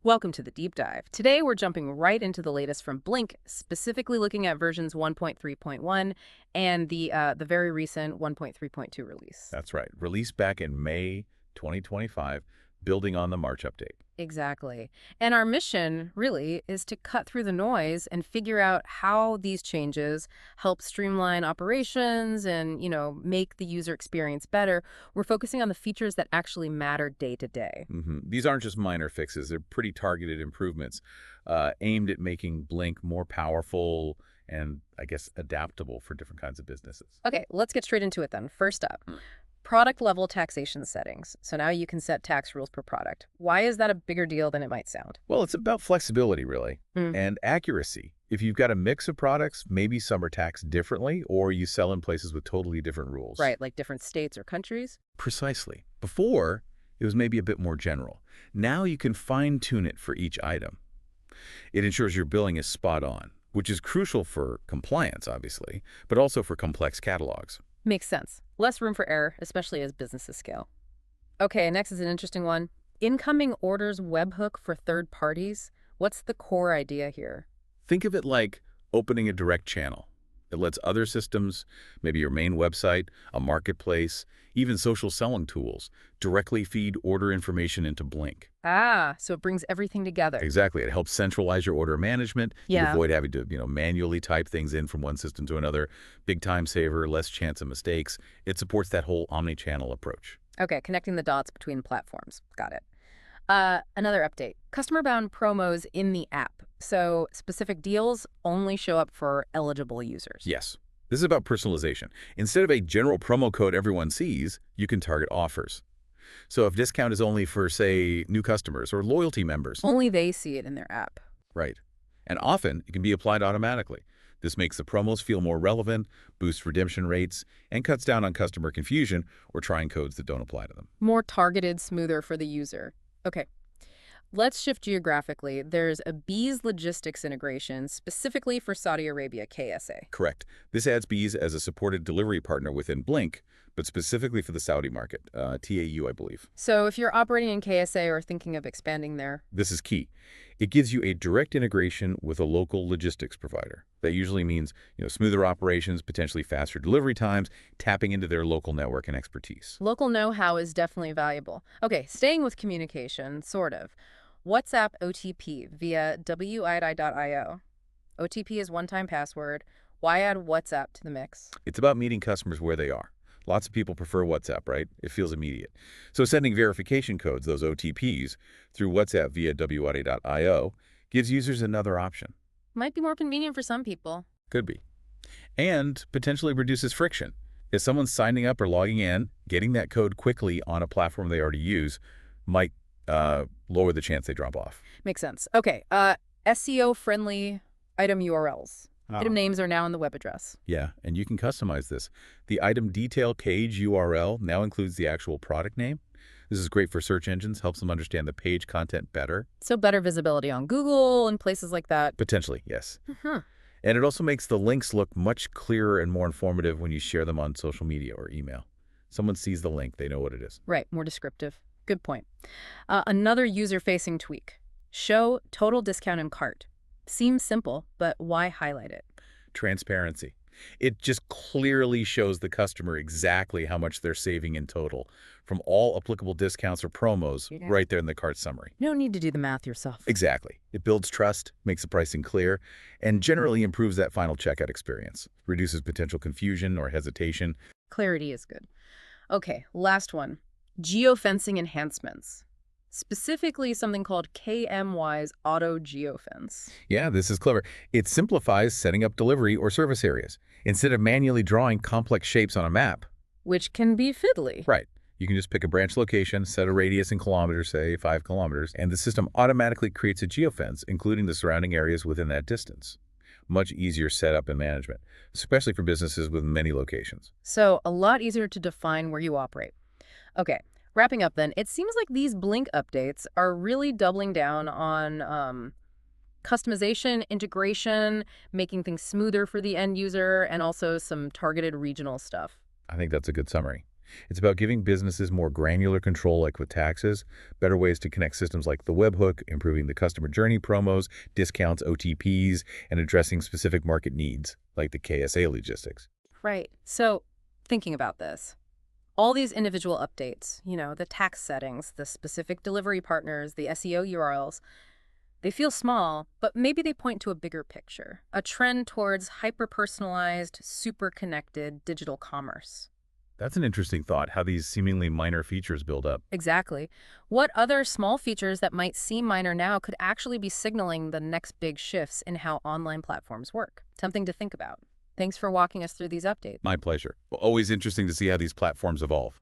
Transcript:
Welcome to the deep dive. Today we're jumping right into the latest from Blink, specifically looking at versions 1.3.1 and the very recent 1.3.2 release. That's right. Released back in May 2025, building on the March update. Exactly. And our mission, really, is to cut through the noise and figure out how these changes help streamline operations and, make the user experience better. We're focusing on the features that actually matter day to day. These aren't just minor fixes. They're pretty targeted improvements aimed at making Blink more powerful and, I guess, adaptable for different kinds of businesses. Okay, let's get straight into it then. First up, product level taxation settings. So now you can set tax rules per product. Why is that a bigger deal than it might sound? Well, it's about flexibility, really, Mm, and accuracy. If you've got a mix of products, maybe some are taxed differently, or you sell in places with totally different rules. right, like different states or countries? Precisely. Before, it was maybe a bit more general. Now you can fine-tune it for each item. It ensures your billing is spot on, which is crucial for compliance, obviously, but also for complex catalogs. Makes sense. Less room for error, especially as businesses scale. Okay, next is an interesting one. Incoming orders webhook for third parties. What's the core idea here? Think of it like opening a direct channel. It lets other systems, maybe your main website, a marketplace, even social selling tools, directly feed order information into Blink. Ah, so it brings everything together. Exactly. It helps centralize your order management. You Yeah. avoid having to, manually type things in from one system to another. Big time saver, less chance of mistakes. It supports that whole omni-channel approach. Okay, connecting the dots between platforms. Got it. Another update. Customer-bound promos in the app. So specific deals only show up for eligible users. Yes. This is about personalization. Instead of a general promo code everyone sees, you can target offers. So if discount is only for, say, new customers or loyalty members, Only they see it in their app. right. And often, it can be applied automatically. This makes the promos feel more relevant, boosts redemption rates, and cuts down on customer confusion or trying codes that don't apply to them. More targeted, smoother for the user. Okay, let's shift geographically. There's a Beez Logistics integration specifically for Saudi Arabia, KSA. Correct. This adds Beez as a supported delivery partner within Blink, but specifically for the Saudi market, TAU, I believe. So if you're operating in KSA or thinking of expanding there, This is key. It gives you a direct integration with a local logistics provider. That usually means, smoother operations, potentially faster delivery times, tapping into their local network and expertise. local know-how is definitely valuable. Okay, staying with communication, sort of. WhatsApp OTP via widi.io. OTP is one-time password. Why add WhatsApp to the mix? It's about meeting customers where they are. Lots of people prefer WhatsApp, right? It feels immediate. So sending verification codes, those OTPs, through WhatsApp via widi.io gives users another option. Might be more convenient for some people. Could be. And potentially reduces friction. If someone's signing up or logging in, getting that code quickly on a platform they already use might lower the chance they drop off. Makes sense. Okay, SEO-friendly item URLs. Item names are now in the web address. Yeah, and you can customize this. The item detail cage URL now includes the actual product name. This is great for search engines, helps them understand the page content better. So better visibility on Google and places like that. Potentially, yes. Huh. And it also makes the links look much clearer and more informative when you share them on social media or email. Someone sees the link, they know what it is. Right, more descriptive. Good point. Another user-facing tweak. Show total discount in cart. Seems simple, but why highlight it? Transparency. It just clearly shows the customer exactly how much they're saving in total from all applicable discounts or promos Yeah. right there in the cart summary. No need to do the math yourself. Exactly. It builds trust, makes the pricing clear, and generally improves that final checkout experience, reduces potential confusion or hesitation. Clarity is good. Okay, last one. Geofencing enhancements. Specifically something called KMY's auto geofence. Yeah, this is clever. It simplifies setting up delivery or service areas. Instead of manually drawing complex shapes on a map, Which can be fiddly. right, you can just pick a branch location, set a radius in kilometers, say 5 kilometers, and the system automatically creates a geofence, including the surrounding areas within that distance. Much easier setup and management, especially for businesses with many locations. So a lot easier to define where you operate. Okay, wrapping up then, it seems like these Blink updates are really doubling down on customization, integration, making things smoother for the end user, and also some targeted regional stuff. I think that's a good summary. It's about giving businesses more granular control like with taxes, better ways to connect systems like the webhook, improving the customer journey promos, discounts, OTPs, and addressing specific market needs like the KSA logistics. Right. So thinking about this, all these individual updates, the tax settings, the specific delivery partners, the SEO URLs, they feel small, but maybe they point to a bigger picture, a trend towards hyper-personalized, super-connected digital commerce. That's an interesting thought, how these seemingly minor features build up. Exactly. What other small features that might seem minor now could actually be signaling the next big shifts in how online platforms work? Something to think about. Thanks for walking us through these updates. My pleasure. Well, always interesting to see how these platforms evolve.